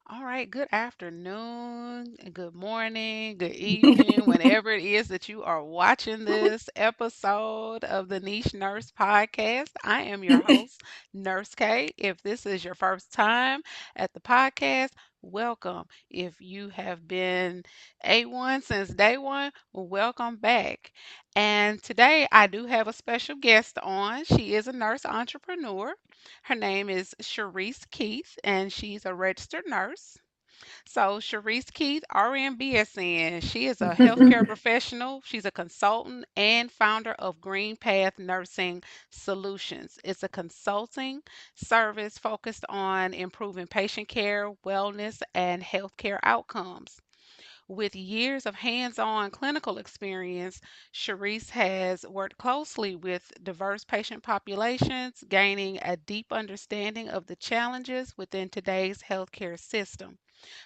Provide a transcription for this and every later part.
All right, good afternoon, good morning, good evening, whenever it is that you are watching this episode of the Niche Nurse Podcast. I am your host, Nurse K. If this is your first time at the podcast, welcome. If you have been A1 since day one, well, welcome back. And today I do have a special guest on. She is a nurse entrepreneur. Her name is Charisse Keith, and she's a registered nurse. So, Charisse Keith, RN BSN, she is a healthcare professional. She's a consultant and founder of Green Path Nursing Solutions. It's a consulting service focused on improving patient care, wellness, and healthcare outcomes. With years of hands on clinical experience, Charisse has worked closely with diverse patient populations, gaining a deep understanding of the challenges within today's healthcare system,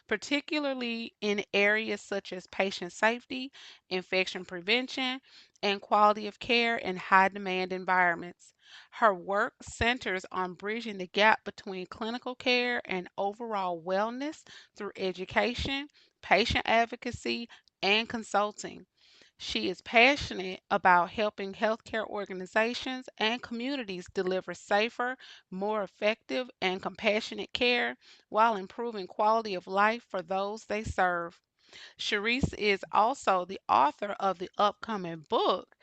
particularly in areas such as patient safety, infection prevention, and quality of care in high demand environments. Her work centers on bridging the gap between clinical care and overall wellness through education, patient advocacy, and consulting. She is passionate about helping healthcare organizations and communities deliver safer, more effective, and compassionate care while improving quality of life for those they serve. Sharice is also the author of the upcoming book,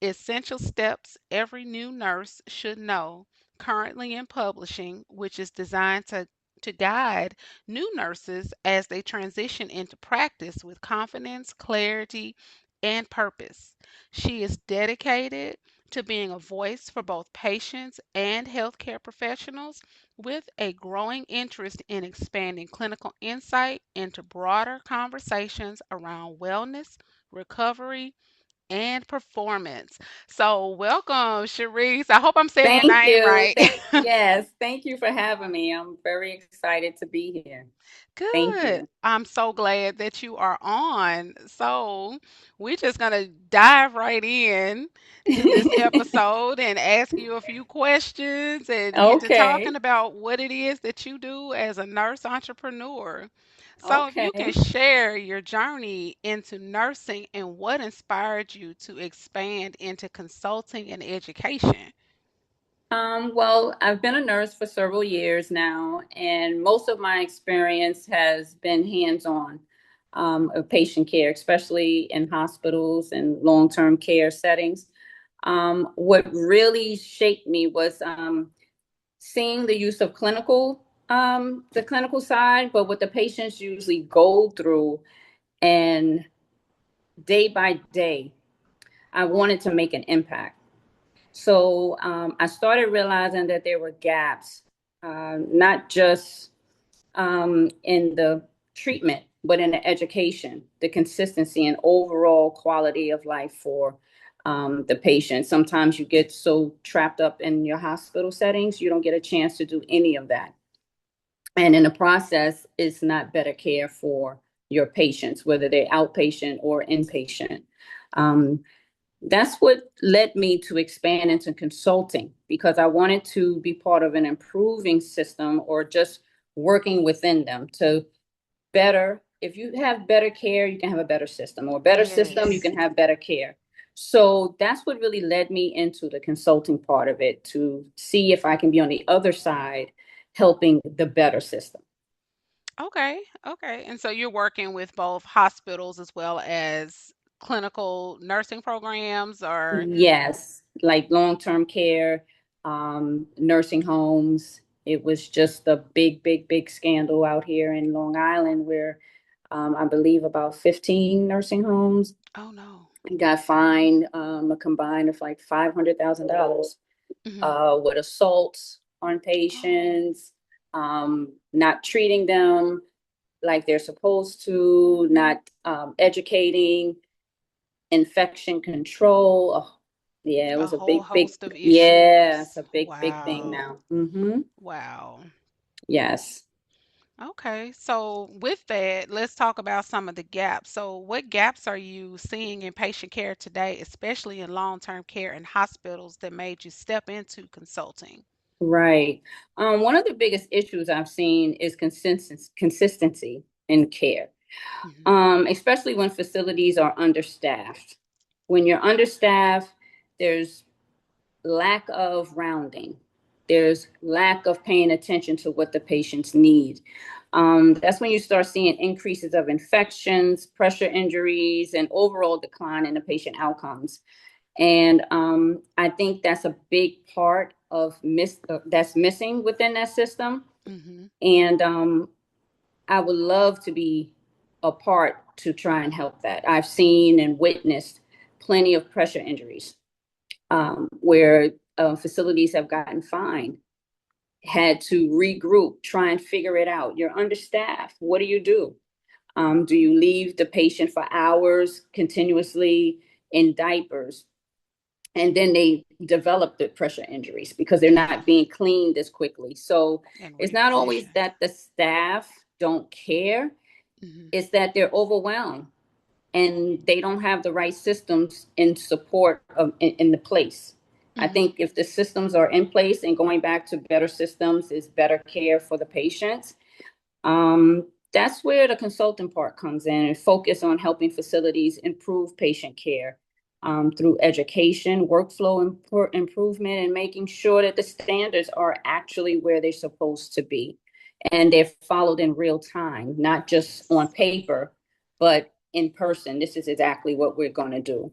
Essential Steps Every New Nurse Should Know, currently in publishing, which is designed to guide new nurses as they transition into practice with confidence, clarity, and purpose. She is dedicated to being a voice for both patients and healthcare professionals with a growing interest in expanding clinical insight into broader conversations around wellness, recovery, and performance. So, welcome, Sharice. I hope I'm saying your Thank name you. right. Yes, thank you for having me. I'm very excited to be here. Thank Good. you. I'm so glad that you are on. So, we're just going to dive right in this episode and ask you a few questions and get to talking Okay. about what it is that you do as a nurse entrepreneur. So, if you can Okay. share your journey into nursing and what inspired you to expand into consulting and education. Well, I've been a nurse for several years now, and most of my experience has been hands-on of patient care, especially in hospitals and long-term care settings. What really shaped me was seeing the use of the clinical side, but what the patients usually go through, and day by day, I wanted to make an impact. So I started realizing that there were gaps, not just in the treatment, but in the education, the consistency, and overall quality of life for the patient. Sometimes you get so trapped up in your hospital settings, you don't get a chance to do any of that. And in the process, it's not better care for your patients, whether they're outpatient or inpatient. Um, that's what led me to expand into consulting because I wanted to be part of an improving system or just working within them to better. If you have better care, you can have a better system, or better system, you Yes. can have better care. So that's what really led me into the consulting part of it to see if I can be on the other side helping the better system. Okay, okay. And so you're working with both hospitals as well as clinical nursing programs or Yes, like long-term care, nursing homes. It was just a big, big, big scandal out here in Long Island where I believe about 15 nursing homes oh no. got fined a combined of like $500,000 Hmm. with assaults on Oh, patients, not treating them like they're supposed to, not educating, infection control. Oh, yeah, it a was a whole big, big, host of yeah, it's issues. a big, big thing Wow. now. Mm-hmm. Wow. Yes. Okay, so with that, let's talk about some of the gaps. So, what gaps are you seeing in patient care today, especially in long-term care and hospitals that made you step into consulting? Right. One of the biggest issues I've seen is consistency in care, Mhm. especially when facilities are understaffed. When you're understaffed, there's lack of rounding. There's lack of paying attention to what the patients need. That's when you start seeing increases of infections, pressure injuries, and overall decline in the patient outcomes. And I think that's a big part of that's missing within that system. Mhm. And I would love to be a part to try and help that. I've seen and witnessed plenty of pressure injuries where facilities have gotten fined, had to regroup, try and figure it out. You're understaffed. What do you do? Do you leave the patient for hours continuously in diapers? And then they develop the pressure injuries because they're not being cleaned as quickly. So And it's not always repositioned. that the staff don't care, Mhm. it's that they're overwhelmed and they don't have the right systems in support of in the place. I Mhm. think if the systems are in place and going back to better systems is better care for the patients, that's where the consulting part comes in and focus on helping facilities improve patient care through education, workflow improvement, and making sure that the standards are actually where they're supposed to be. And they're followed in real time, not just on Yes. paper, but in person. This is exactly what we're going to do.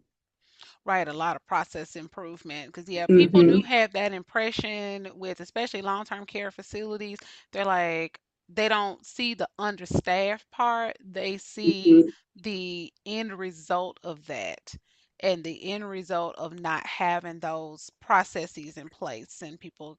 Right, a lot of process improvement because yeah, people do Mm-hmm. have that impression with especially long-term care facilities. They're like they don't see the understaffed part. They see Mm-hmm. the end result of that and the end result of not having those processes in place. And people,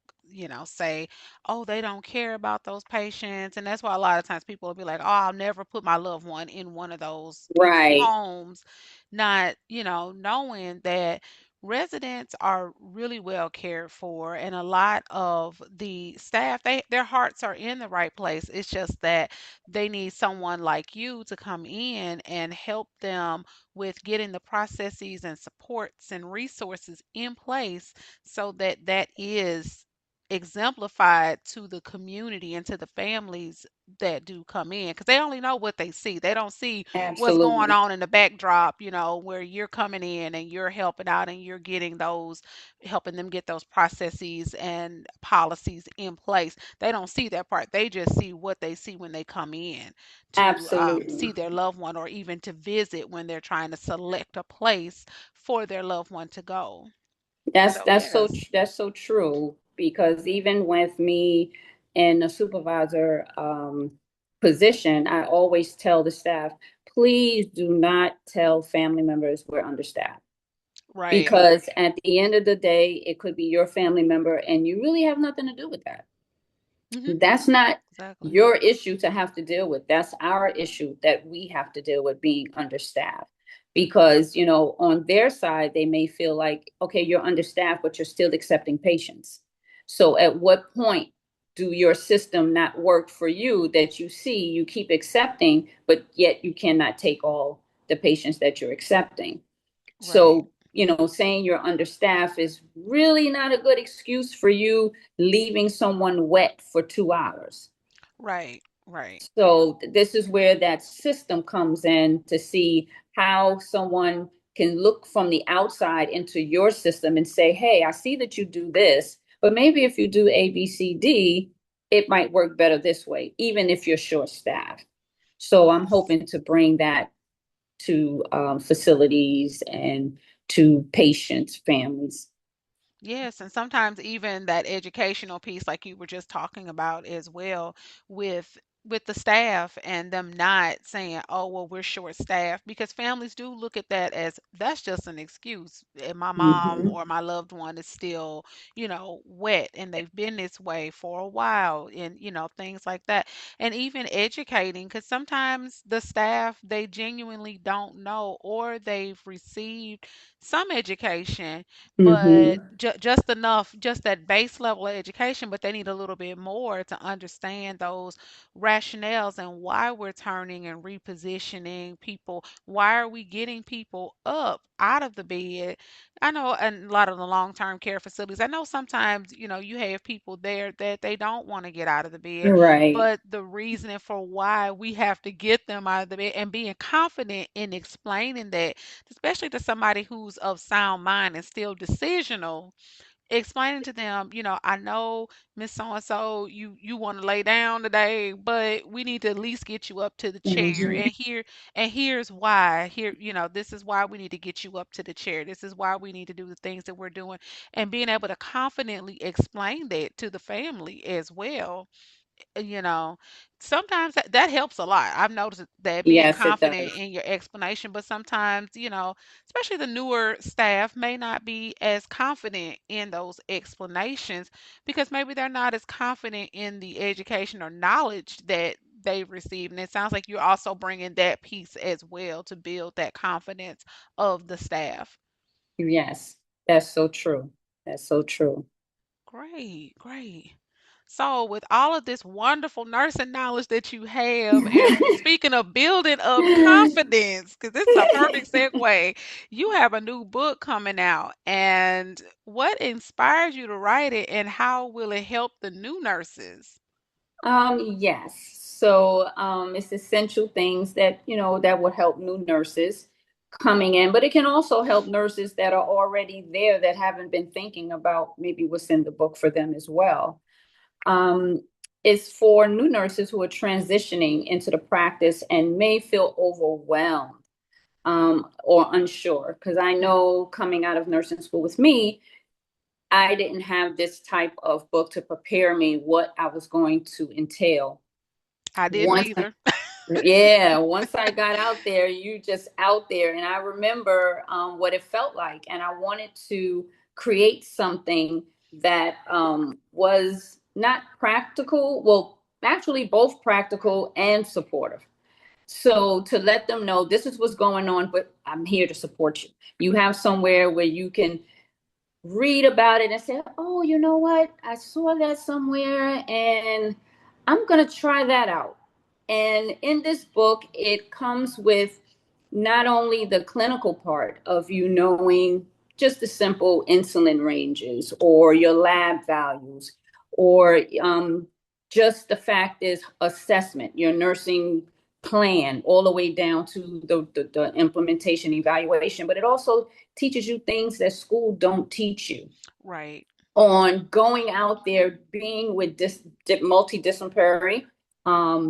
say, "Oh, they don't care about those patients." And that's why a lot of times people will be like, "Oh, I'll never put my loved one in one of those, Right. homes," not, knowing that residents are really well cared for and a lot of the staff their hearts are in the right place. It's just that they need someone like you to come in and help them with getting the processes and supports and resources in place so that that is exemplified to the community and to the families that do come in because they only know what they see. They don't see what's going Absolutely. on in the backdrop, where you're coming in and you're helping out and you're getting those, helping them get those processes and policies in place. They don't see that part. They just see what they see when they come in to Absolutely. see their loved one or even to visit when they're trying to select a place for their loved one to go. So, yes. That's so true because even with me in a supervisor position, I always tell the staff, please do not tell family members we're understaffed Right. because at the end of the day, it could be your family member and you really have nothing to do with that. Hmm. That's not Exactly. your issue to have to deal with. That's our issue that we have to deal with being understaffed. Because, on their side, they may feel like, okay, you're understaffed, but you're still accepting patients. So at what point do your system not work for you that you see you keep accepting, but yet you cannot take all the patients that you're accepting? Right. So, saying you're understaffed is really not a good excuse for you leaving someone wet for 2 hours. Right. Right. So, this is where that system comes in to see how someone can look from the outside into your system and say, hey, I see that you do this, but maybe if you do A, B, C, D, it might work better this way, even if you're short staffed. So, I'm Yes. hoping to bring that to facilities and to patients, families. Yes, and sometimes even that educational piece, like you were just talking about as well, with the staff and them not saying, "Oh, well, we're short staffed," because families do look at that as that's just an excuse. And my mom Mm-hmm. or my loved one is still, wet, and they've been this way for a while, and things like that. And even educating, because sometimes the staff they genuinely don't know, or they've received some education but Mm-hmm. just enough, just that base level of education, but they need a little bit more to understand those rationales and why we're turning and repositioning people. Why are we getting people up out of the bed? I know in a lot of the long-term care facilities, I know sometimes, you have people there that they don't want to get out of the bed, Right. but the reasoning for why we have to get them out of the bed and being confident in explaining that, especially to somebody who's of sound mind and still decisional, explaining to them, I know Miss So and so, you want to lay down today, but we need to at least get you up to the chair. Hmm. And here's why. Here, this is why we need to get you up to the chair. This is why we need to do the things that we're doing, and being able to confidently explain that to the family as well. you know Sometimes that helps a lot. I've noticed that, being Yes, it confident does. in your explanation, but sometimes, especially the newer staff may not be as confident in those explanations because maybe they're not as confident in the education or knowledge that they've received. And it sounds like you're also bringing that piece as well to build that confidence of the staff. Yes, that's so true. That's so true. Great, great. So, with all of this wonderful nursing knowledge that you have, and speaking of building up confidence, because this is a perfect segue, you have a new book coming out. And what inspired you to write it, and how will it help the new nurses? Yes. So it's essential things that, that would help new nurses coming in, but it can also help nurses that are already there that haven't been thinking about maybe what's in the book for them as well. Um, it's for new nurses who are transitioning into the practice and may feel overwhelmed or unsure. Because I Mm, know coming out of nursing school with me, I didn't have this type of book to prepare me what I was going to entail. I didn't Once either. Yeah, once I got out there, you just out there. And I remember what it felt like. And I wanted to create something that was not practical, well, actually, both practical and supportive. So to let them know this is what's going on, but I'm here to support you. You have somewhere where you can read about it and say, oh, you know what? I saw that somewhere and I'm going to try that out. And in this book, it comes with not only the clinical part of you knowing just the simple insulin ranges or your lab values, or just the fact is assessment, your nursing plan, all the way down to the implementation evaluation. But it also teaches you things that school don't teach you Right. on going out there, being with multidisciplinary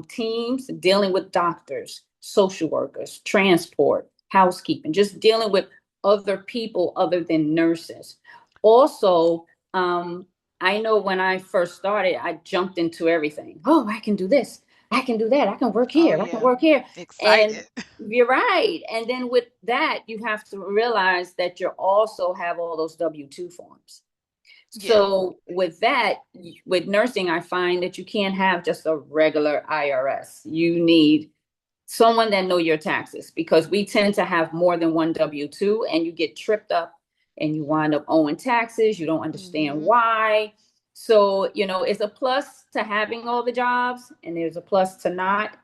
teams, dealing with doctors, social workers, transport, housekeeping, just dealing with other people other than nurses. Also, I know when I first started, I jumped into everything. Oh, I can do this. I can do that. I can work Oh, here. I can yeah. work here. And Excited. you're right. And then with that, you have to realize that you also have all those W-2 forms. Yeah. So with that, with nursing, I find that you can't have just a regular IRS. You need someone that know your taxes, because we tend to have more than one W-2 and you get tripped up and you wind up owing taxes. You don't understand Hmm. why. So, it's a plus to having all the jobs and there's a plus to not.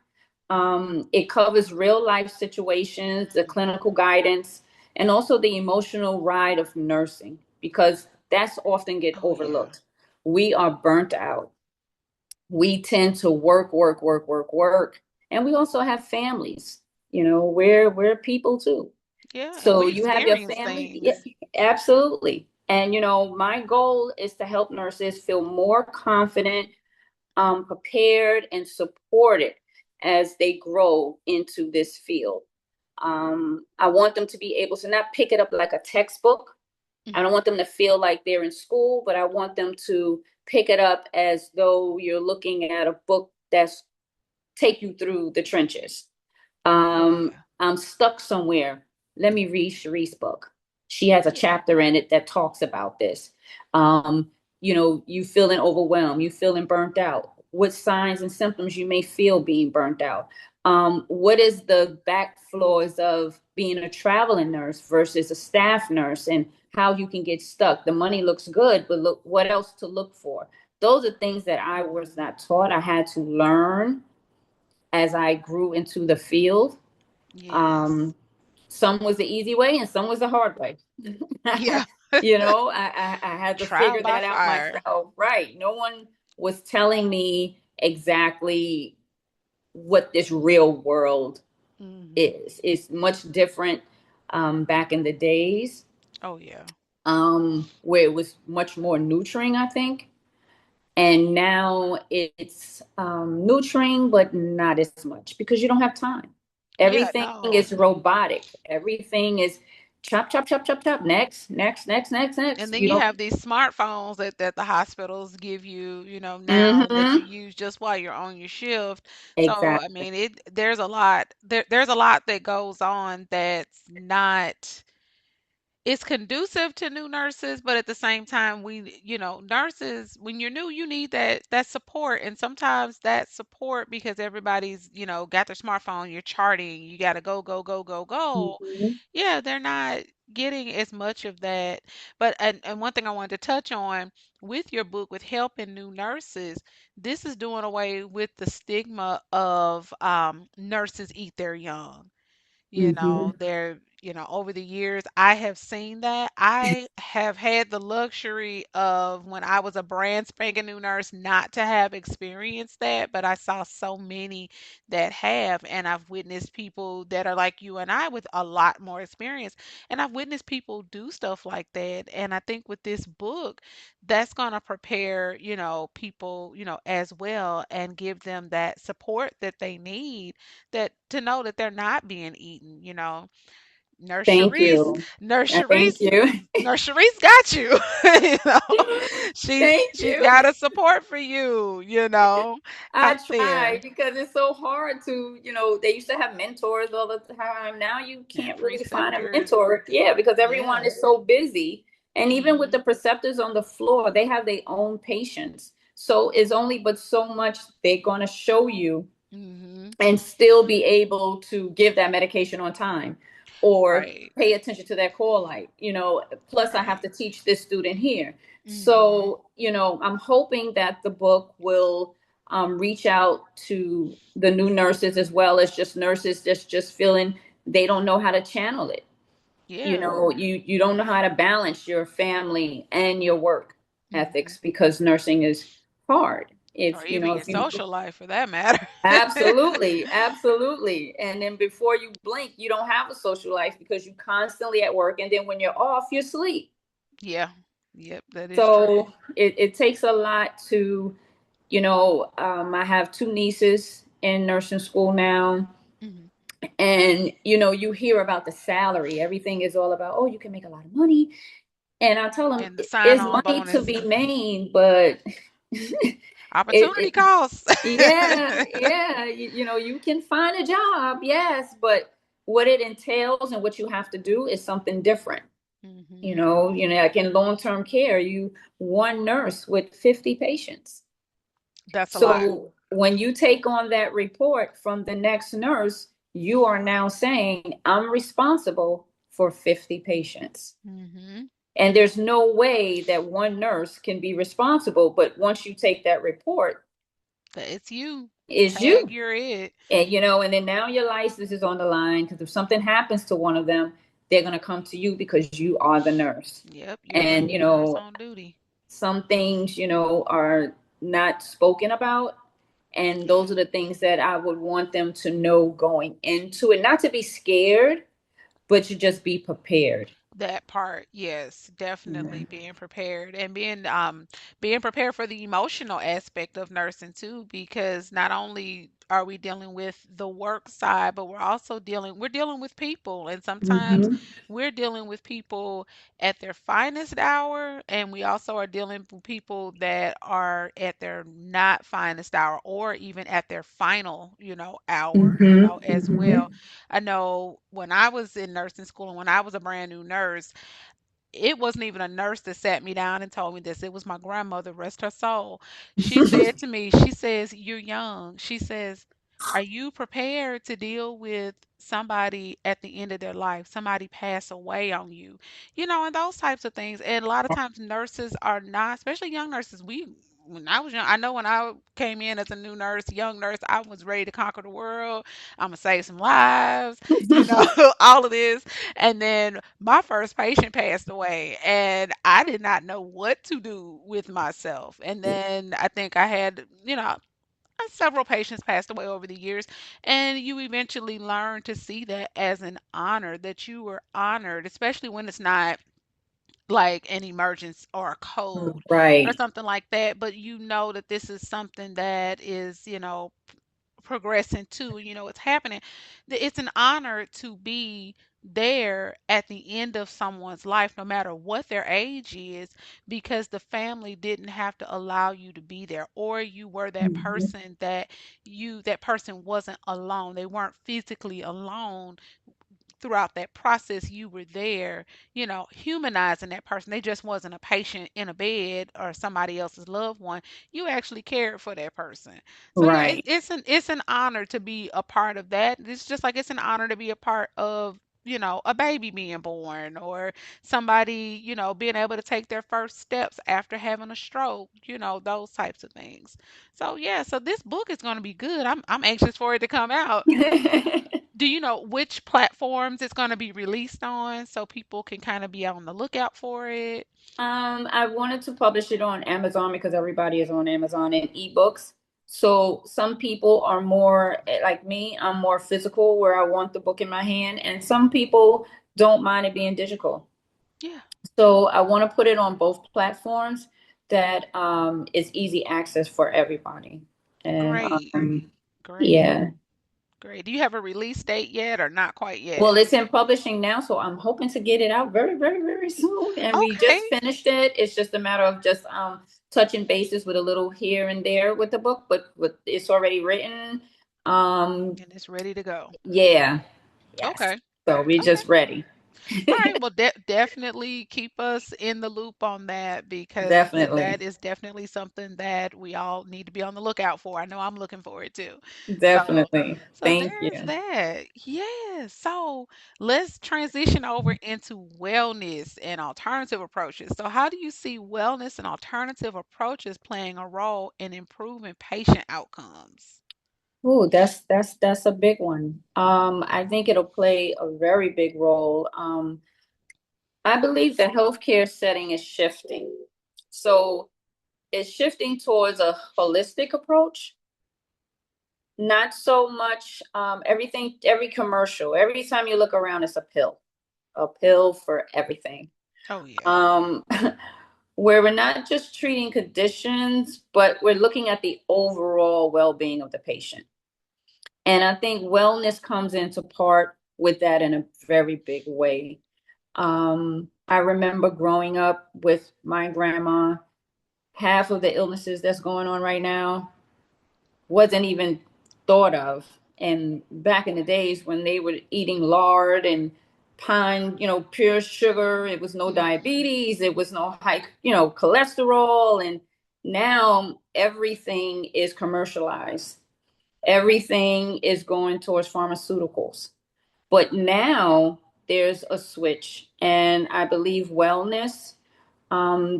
It covers real life situations, the clinical guidance, and also the emotional ride of nursing, because that's often get Oh, yeah. overlooked. We are burnt out. We tend to work, work, work, work, work, and we also have families. We're people too. Yeah. And So we you have your experience family. Yeah, things. absolutely. And my goal is to help nurses feel more confident, prepared and supported as they grow into this field. I want them to be able to not pick it up like a textbook. I don't Hmm. want them to feel like they're in school, but I want them to pick it up as though you're looking at a book that's take you through the trenches. Oh, yeah. I'm stuck somewhere. Let me read Charisse's book. She has a Yeah. chapter in it that talks about this. You feeling overwhelmed, you feeling burnt out. What signs and symptoms you may feel being burnt out. What is the back floors of being a traveling nurse versus a staff nurse, and how you can get stuck. The money looks good, but look what else to look for. Those are things that I was Hmm. not taught. I had to learn as I grew into the field. Yes. Um, some was the easy way and some was the hard way. Yeah. I had to Trial figure by that out fire. myself. Right. No one was telling me exactly what this real world Mhm. is. It's much different back in the days, Oh yeah. where it was much more nurturing, I think. And now it's nurturing, but not as much because you don't have time. Yeah, Everything no. is robotic. Everything is chop, chop, chop, chop, chop. Next, next, next, next, And next. then You you don't. have these smartphones that the hospitals give you, now that you Mm-hmm. use just while you're on your shift. So, I Exactly. mean, there's a lot that goes on that's not it's conducive to new nurses, but at the same time, nurses, when you're new, you need that support, and sometimes that support because everybody's, got their smartphone, you're charting, you got to go, go, go, go, go. Mm-hmm. Yeah, they're not getting as much of that. But and one thing I wanted to touch on with your book with helping new nurses, this is doing away with the stigma of nurses eat their young. Mm-hmm. Over the years, I have seen that. I have had the luxury of when I was a brand spanking new nurse not to have experienced that, but I saw so many that have, and I've witnessed people that are like you and I with a lot more experience, and I've witnessed people do stuff like that. And I think with this book, that's going to prepare, people, as well and give them that support that they need that to know that they're not being eaten. Nurse Thank Charisse, you. Nurse Thank Charisse, you. Nurse Charisse got you. you know, she's Thank she's you. got a support for you, I out try there. because it's so hard to, they used to have mentors all the time. Now you And can't really find a preceptors. mentor. Yeah, because everyone Yeah. is so busy. And even with Mhm. the preceptors on the floor, they have their own patients. So it's only but so much they're going to show you Mhm. and still be able to give that medication on time or Right. pay attention to that call light. Plus I have Right. to teach this student here. Mhm. So I'm hoping that the book will reach out to the new nurses as well as just nurses just feeling they don't know how to channel it. Yeah. You don't know how to balance your family and your work Mhm. ethics because nursing is hard. Or if you even know your if you social life for that matter. Absolutely, absolutely. And then before you blink, you don't have a social life because you're constantly at work. And then when you're off, you sleep. Yeah. Yep, that is true. So it takes a lot to, I have two nieces in nursing school now. Mhm. And, you hear about the salary. Everything is all about, oh, you can make a lot of money. And I tell them, And the sign it's on money to bonus. be made, but Opportunity it costs. yeah, yeah, you can find a job, yes, but what it entails and what you have to do is something different. Mhm. Like in long-term care, you one nurse with 50 patients. That's a lot. So when you take on that report from the next nurse, you are now saying, I'm responsible for 50 patients. Mhm. And there's no way that one nurse can be responsible, but once you take that report, It's you. it's Tag you. you're it. And then now your license is on the line because if something happens to one of them, they're going to come to you because you are the nurse. Yep, you're the And nurse on duty. some things are not spoken about, and those are the things that I would want them to know going into it, not to be scared, but to just be prepared. That part, yes, Yeah. definitely being prepared and being prepared for the emotional aspect of nursing too, because not only are we dealing with the work side, but we're dealing with people, and sometimes Mm-hmm. we're dealing with people at their finest hour, and we also are dealing with people that are at their not finest hour or even at their final, hour, Mm-hmm. as Mm-hmm. well. I know when I was in nursing school and when I was a brand new nurse, it wasn't even a nurse that sat me down and told me this. It was my grandmother, rest her soul. She said to me, she says, "You're young." She says, "Are you prepared to deal with somebody at the end of their life, somebody pass away on you?" And those types of things. And a lot of times nurses are not, especially young nurses, when I was young, I know when I came in as a new nurse, young nurse, I was ready to conquer the world. I'm gonna save some lives, you know, all of this. And then my first patient passed away, and I did not know what to do with myself. And then I think I had, several patients passed away over the years, and you eventually learn to see that as an honor, that you were honored, especially when it's not like an emergence or a code or Right. something like that, but you know that this is something that is, progressing too, it's happening. It's an honor to be there at the end of someone's life, no matter what their age is, because the family didn't have to allow you to be there, or you were that Mhm. person that person wasn't alone. They weren't physically alone throughout that process. You were there, humanizing that person. They just wasn't a patient in a bed or somebody else's loved one. You actually cared for that person. So yeah, Right. it's an honor to be a part of that. It's just like it's an honor to be a part of, a baby being born, or somebody, being able to take their first steps after having a stroke, those types of things. So yeah, so this book is going to be good. I'm anxious for it to come out. Do you know which platforms it's going to be released on, so people can kind of be on the lookout for it? I wanted to publish it on Amazon because everybody is on Amazon and ebooks. So some people are more like me, I'm more physical where I want the book in my hand, and some people don't mind it being digital. Yeah, So I want to put it on both platforms that is easy access for everybody. And great, great, yeah. great. Do you have a release date yet, or not quite Well, yet? it's in publishing now, so I'm hoping to get it out very, very, very soon. And we Okay. just finished it. It's just a matter of just touching bases with a little here and there with the book, but it's already written. Um, And it's ready to go. yeah, yes. Okay. So we're Okay. just ready. All right. Well, definitely keep us in the loop on that, because Definitely. that is definitely something that we all need to be on the lookout for. I know I'm looking for it too. So, Definitely. so Thank there's you. that. Yeah. So let's transition over into wellness and alternative approaches. So, how do you see wellness and alternative approaches playing a role in improving patient outcomes? Ooh, that's a big one. I think it'll play a very big role. I believe the healthcare setting is shifting. So it's shifting towards a holistic approach, not so much everything, every commercial, every time you look around, it's a pill for everything. Oh yeah. Um, where we're not just treating conditions, but we're looking at the overall well-being of the patient. And I think wellness comes into part with that in a very big way. I remember growing up with my grandma, half of the illnesses that's going on right now wasn't even thought of. And back in the days when they were eating lard and pine, pure sugar, it was no Hmm. diabetes, it was no high, cholesterol. And now everything is commercialized. Everything is going towards pharmaceuticals. But now there's a switch, and I believe wellness,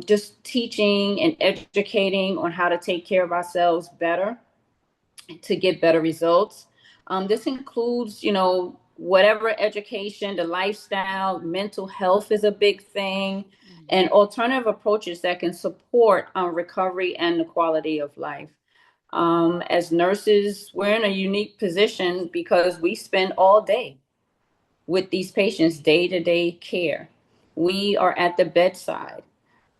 just teaching and educating on how to take care of ourselves better to get better results. This includes, whatever education, the lifestyle, mental health is a big thing, and Hmm. alternative approaches that can support recovery and the quality of life. As nurses, we're in a unique position because we spend all day with these patients, day to day care. We are at the bedside.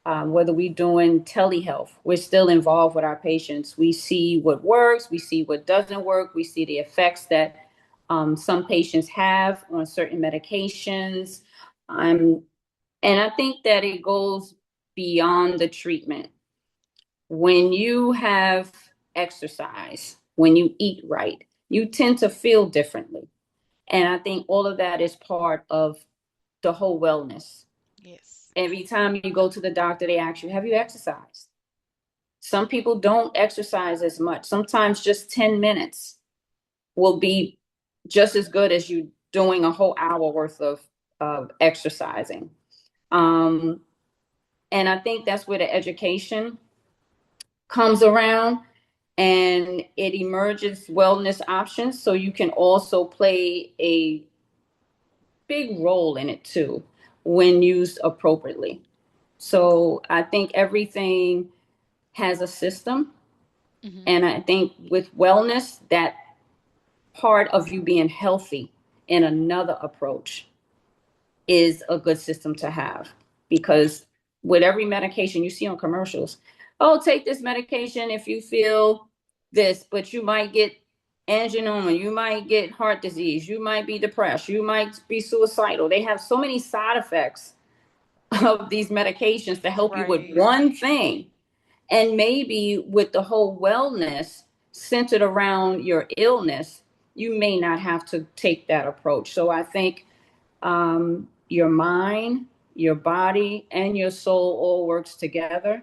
Whether we're doing telehealth, we're still involved with our patients. We see what works, we see what doesn't work, we see the effects that some patients have on certain medications. Um, and I think that it goes beyond the treatment. When you have exercise, when you eat right, you tend to feel differently. And I think all of that is part of the whole wellness. Yes. Every time you go to the doctor, they ask you, have you exercised? Some people don't exercise as much. Sometimes just 10 minutes will be just as good as you doing a whole hour worth of exercising. Um, and I think that's where the education comes around and it emerges wellness options. So you can also play a big role in it too when used appropriately. So I think everything has a system. Hmm. And I think with wellness, that part of you being healthy in another approach is a good system to have, Okay. because with every medication you see on commercials, oh, take this medication if you feel this, but you might get angina, you might get heart disease, you might be depressed, you might be suicidal. They have so many side effects of these medications to help you with Right. one thing. And maybe with the whole wellness centered around your illness, you may not have to take that approach. So I think your mind, your body, and your soul all works together.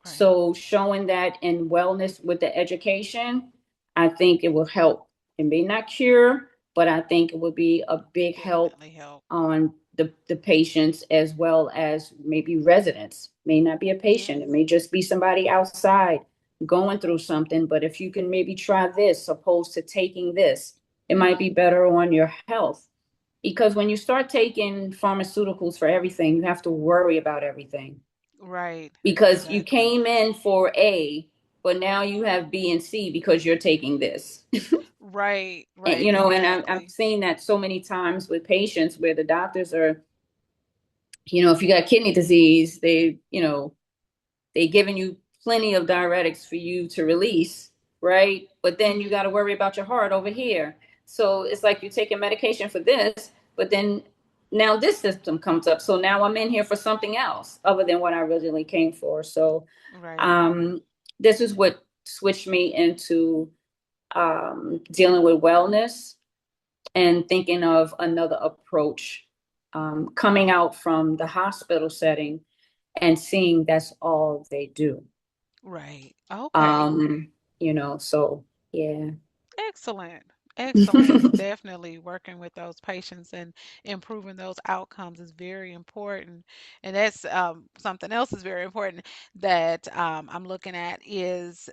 Right. So showing that in wellness with the education, I think it will help. It may not cure, but I think it will be a big help Definitely help. on the patients, as well as maybe residents. May not be a patient. It Yes. may just be somebody outside going through something. But if you can maybe try this opposed to taking this, it might be Hmm. better on your health. Because when you start taking pharmaceuticals for everything, you have to worry about everything, Right. because you Exactly. came in for A, but now you have B and C because you're taking this. Right. And Right. and I've Exactly. seen that so many times with patients where the doctors are, if you got kidney disease, they giving you plenty of diuretics for you to release, right? But then you Hmm. got to worry about your heart over here. So it's like you're taking medication for this, but then now this system comes up. So now I'm in here for something else other than what I originally came for. So Right. um, this is what switched me into dealing with wellness and thinking of another approach, coming out from the hospital setting and seeing that's all they do. Right. Okay. Um, so yeah. Excellent. Excellent. Definitely working with those patients and improving those outcomes is very important. And that's something else is very important that I'm looking at is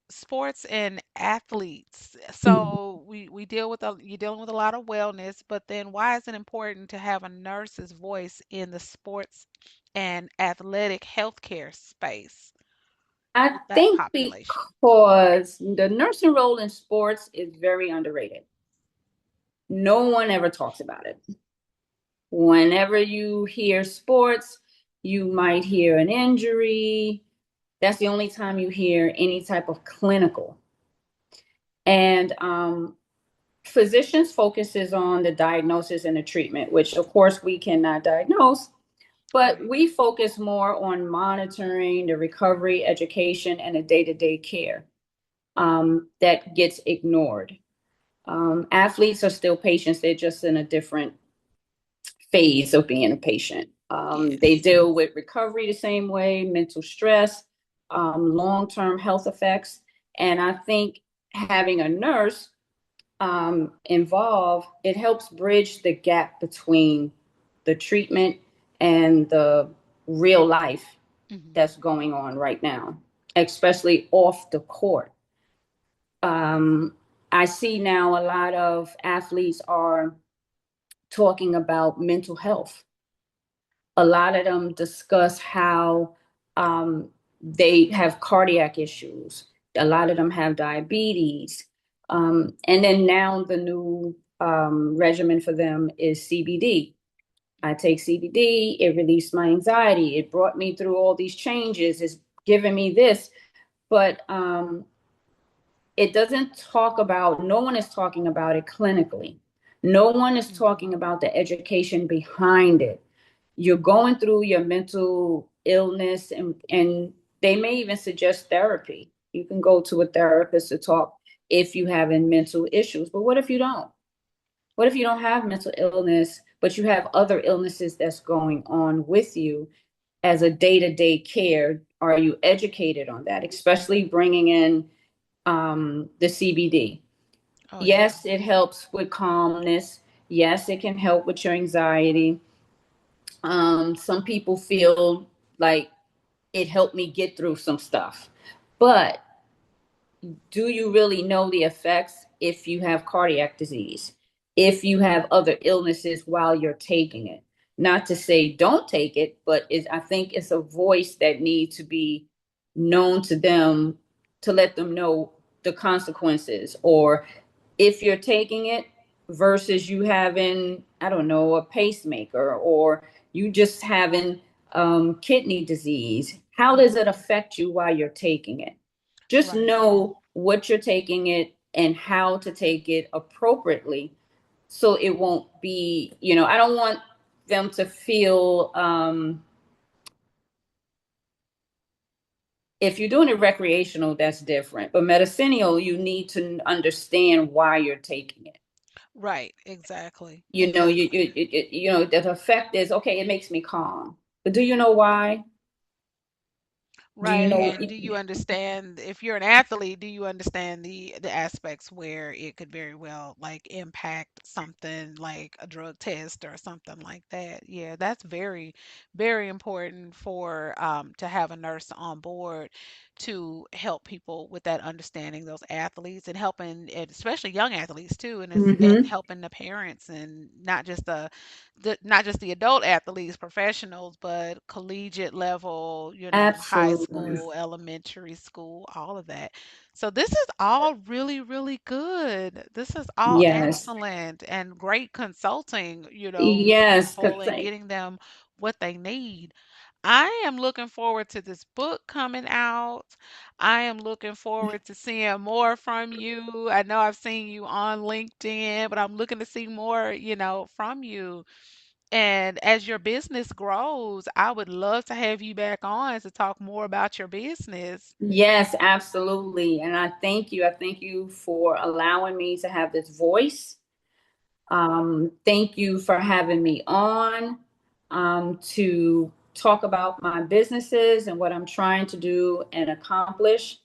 sports and athletes. So we deal with you're dealing with a lot of wellness, but then why is it important to have a nurse's voice in the sports and athletic healthcare space I with that think population? because the nursing role in sports is very underrated. No one ever talks about it. Whenever you hear sports, you might hear an injury. That's the only time you hear any type of clinical. And physicians focuses on the diagnosis and the treatment, which of course we cannot diagnose, but Right. we focus more on monitoring the recovery, education, and the day-to-day care that gets ignored. Athletes are still patients, they're just in a different phase of being a patient. They Yes. deal with recovery the same way, mental stress, long-term health effects. And I think having a nurse involved, it helps bridge the gap between the treatment and the real life Hmm. that's going on right now, especially off the court. Um, I see now a lot of athletes are talking about mental health. A lot of them discuss how they have cardiac issues. A lot of them have diabetes. And then now the new regimen for them is CBD. I take CBD, it released my anxiety. It brought me through all these changes. It's given me this. But it doesn't talk about, no one is talking about it clinically. No one is Hmm. talking about the education behind it. You're going through your mental illness, and they may even suggest therapy. You can go to a therapist to talk if you have mental issues. But what if you don't? What if you don't have mental illness, but you have other illnesses that's going on with you as a day-to-day care? Are you educated on that, especially bringing in the CBD? Oh yeah. Yes, it helps with calmness. Yes, it can help with your anxiety. Some people feel like it helped me get through some stuff. But do you really know the effects if you have cardiac disease, if you have other illnesses while you're taking it? Not to say don't take it, but I think it's a voice that needs to be known to them to let them know the consequences, or if you're taking it versus you having, I don't know, a pacemaker, or you just having kidney disease. How does it Mhm. affect you while you're taking it? Just Right. know what you're taking it and how to take it appropriately, so it won't be, I don't want them to feel, if you're doing it recreational, that's different, but medicinal, you need to understand why you're taking it. Right. Exactly. You know, Exactly. the effect is, okay, it makes me calm, but do you know why? Do you Right. know? And do you understand, if you're an athlete, do you understand the aspects where it could very well like impact something like a drug test or something like that? Yeah, that's very, very important for to have a nurse on board to help people with that understanding, those athletes, and helping, and especially young athletes too, and Mm-hmm. helping the parents, and not just the adult athletes, professionals, but collegiate level, high Absolutely. school, elementary school, all of that. So this is all really, really good. This is all Yes. excellent and great consulting, with Yes. people and getting them what they need. I am looking forward to this book coming out. I am looking forward to seeing more from you. I know I've seen you on LinkedIn, but I'm looking to see more, from you. And as your business grows, I would love to have you back on to talk more about your business. Yes, absolutely. And I thank you. I thank you for allowing me to have this voice. Thank you for having me on, to talk about my businesses and what I'm trying to do and accomplish.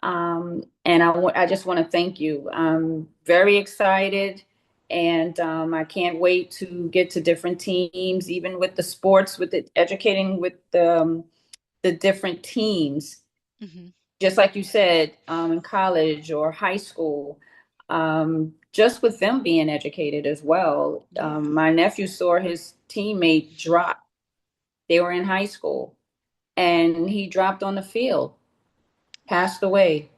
And I just want to thank you. I'm very excited, and I can't wait to get to different teams, even with the sports, with the educating with the different teams. Hmm. Just like you said, in college or high school, just with them being educated as well. Yeah. My nephew saw his teammate drop. They were in high school, and he dropped on the field, passed away,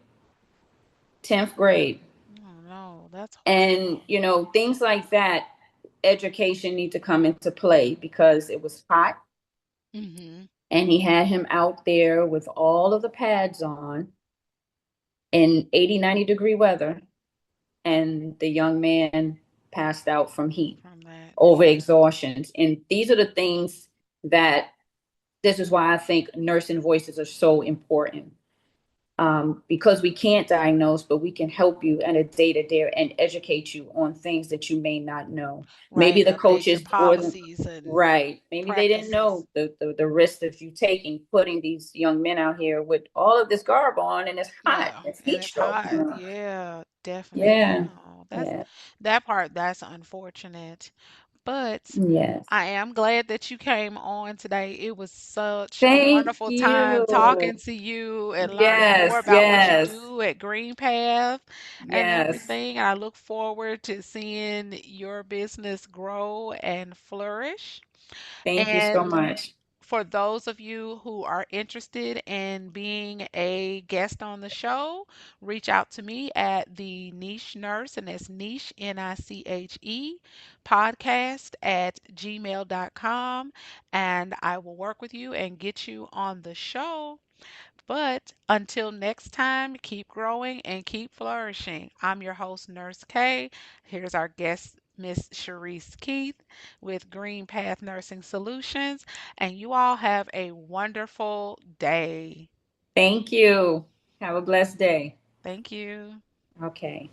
10th grade. Oh no, that's And, horrible. things like that, education need to come into play, because it was hot, Hmm. and he had him out there with all of the pads on in 80, 90-degree weather, and the young man passed out from heat, From that, over yeah. exhaustions. And these are the things that, this is why I think nursing voices are so important, because we can't diagnose, but we can help you at a day to day and educate you on things that you may not know. Right, Maybe and the update your coaches wasn't policies and right. Maybe they didn't practices. know the risk that you taking, putting these young men out here with all of this garb on, and it's hot, Yeah, it's and heat it's stroke. hot. Yeah, definitely. Yeah, Oh, yeah, that part, that's unfortunate. But yes. I am glad that you came on today. It was such a Thank wonderful time talking you. to you and learning more Yes, about what you yes, do at Green Path and yes. everything. And I look forward to seeing your business grow and flourish. Thank you so And much. for those of you who are interested in being a guest on the show, reach out to me at the Niche Nurse, and that's niche, Niche, podcast at gmail.com, and I will work with you and get you on the show. But until next time, keep growing and keep flourishing. I'm your host, Nurse K. Here's our guest, Miss Charisse Keith with Green Path Nursing Solutions. And you all have a wonderful day. Thank you. Have a blessed day. Thank you. Okay.